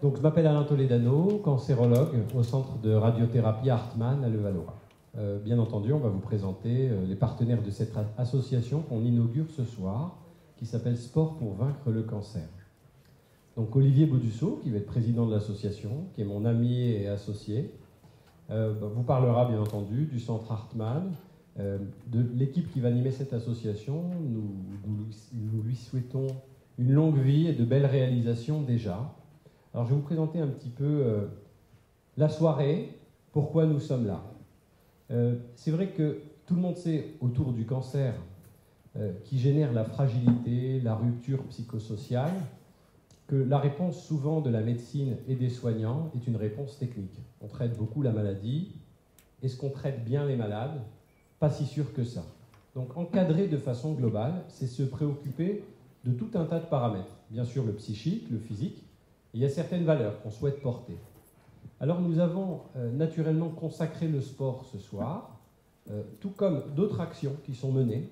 Donc, je m'appelle Alain Toledano, cancérologue au centre de radiothérapie Hartmann à Levallois. Bien entendu, on va vous présenter les partenaires de cette association qu'on inaugure ce soir, qui s'appelle Sport pour vaincre le cancer. Donc Olivier Baudusseau, qui va être président de l'association, qui est mon ami et associé, vous parlera bien entendu du centre Hartmann, de l'équipe qui va animer cette association. Nous lui souhaitons une longue vie et de belles réalisations déjà. Alors je vais vous présenter un petit peu la soirée, pourquoi nous sommes là. C'est vrai que tout le monde sait autour du cancer qui génère la fragilité, la rupture psychosociale, que la réponse souvent de la médecine et des soignants est une réponse technique. On traite beaucoup la maladie. Est-ce qu'on traite bien les malades? Pas si sûr que ça. Donc encadrer de façon globale, c'est se préoccuper de tout un tas de paramètres. Bien sûr le psychique, le physique, et il y a certaines valeurs qu'on souhaite porter. Alors nous avons naturellement consacré le sport ce soir, tout comme d'autres actions qui sont menées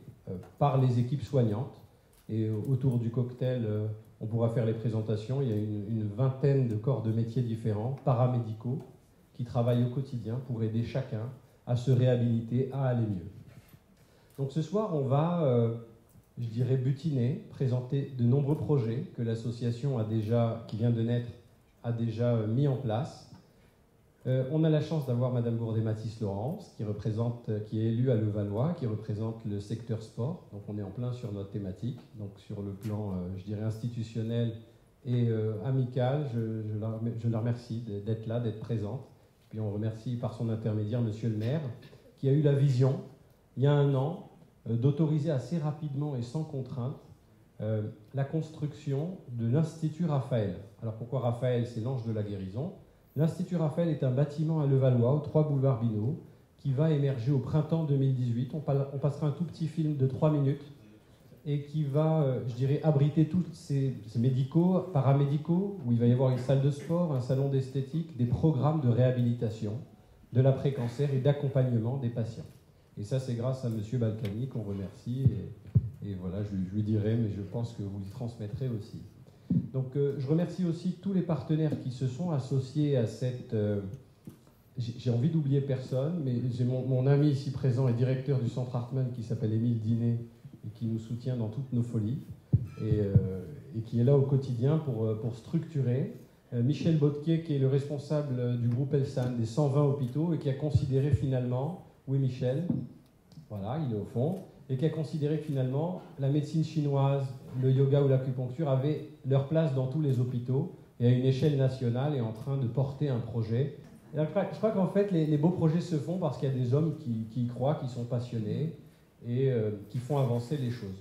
par les équipes soignantes. Et autour du cocktail, on pourra faire les présentations. Il y a une vingtaine de corps de métiers différents, paramédicaux, qui travaillent au quotidien pour aider chacun à se réhabiliter, à aller mieux. Donc ce soir, on va, je dirais, butiner, présenter de nombreux projets que l'association qui vient de naître, a déjà mis en place. On a la chance d'avoir Madame Bourdet-Mathis-Laurence, qui est élue à Levallois, qui représente le secteur sport. Donc on est en plein sur notre thématique, donc sur le plan, je dirais, institutionnel et amical. Je la remercie d'être là, d'être présente. Puis on remercie par son intermédiaire Monsieur le maire, qui a eu la vision, il y a un an, d'autoriser assez rapidement et sans contrainte la construction de l'Institut Raphaël. Alors pourquoi Raphaël? C'est l'ange de la guérison. L'Institut Raphaël est un bâtiment à Levallois, au 3 boulevard Bineau, qui va émerger au printemps 2018. On passera un tout petit film de 3 minutes et qui va, je dirais, abriter tous ces médicaux, paramédicaux, où il va y avoir une salle de sport, un salon d'esthétique, des programmes de réhabilitation, de l'après-cancer et d'accompagnement des patients. Et ça, c'est grâce à M. Balkany qu'on remercie. Et voilà, je lui dirai, mais je pense que vous lui transmettrez aussi. Donc je remercie aussi tous les partenaires qui se sont associés à cette... j'ai envie d'oublier personne, mais j'ai mon ami ici présent et directeur du centre Hartmann qui s'appelle Émile Dinet et qui nous soutient dans toutes nos folies et qui est là au quotidien pour structurer. Michel Botquet qui est le responsable du groupe Elsan des 120 hôpitaux et qui a considéré finalement... Oui Michel, voilà, il est au fond. Et qui a considéré que finalement, la médecine chinoise, le yoga ou l'acupuncture avaient leur place dans tous les hôpitaux et à une échelle nationale est en train de porter un projet. Et je crois qu'en fait, les beaux projets se font parce qu'il y a des hommes qui y croient, qui sont passionnés et qui font avancer les choses.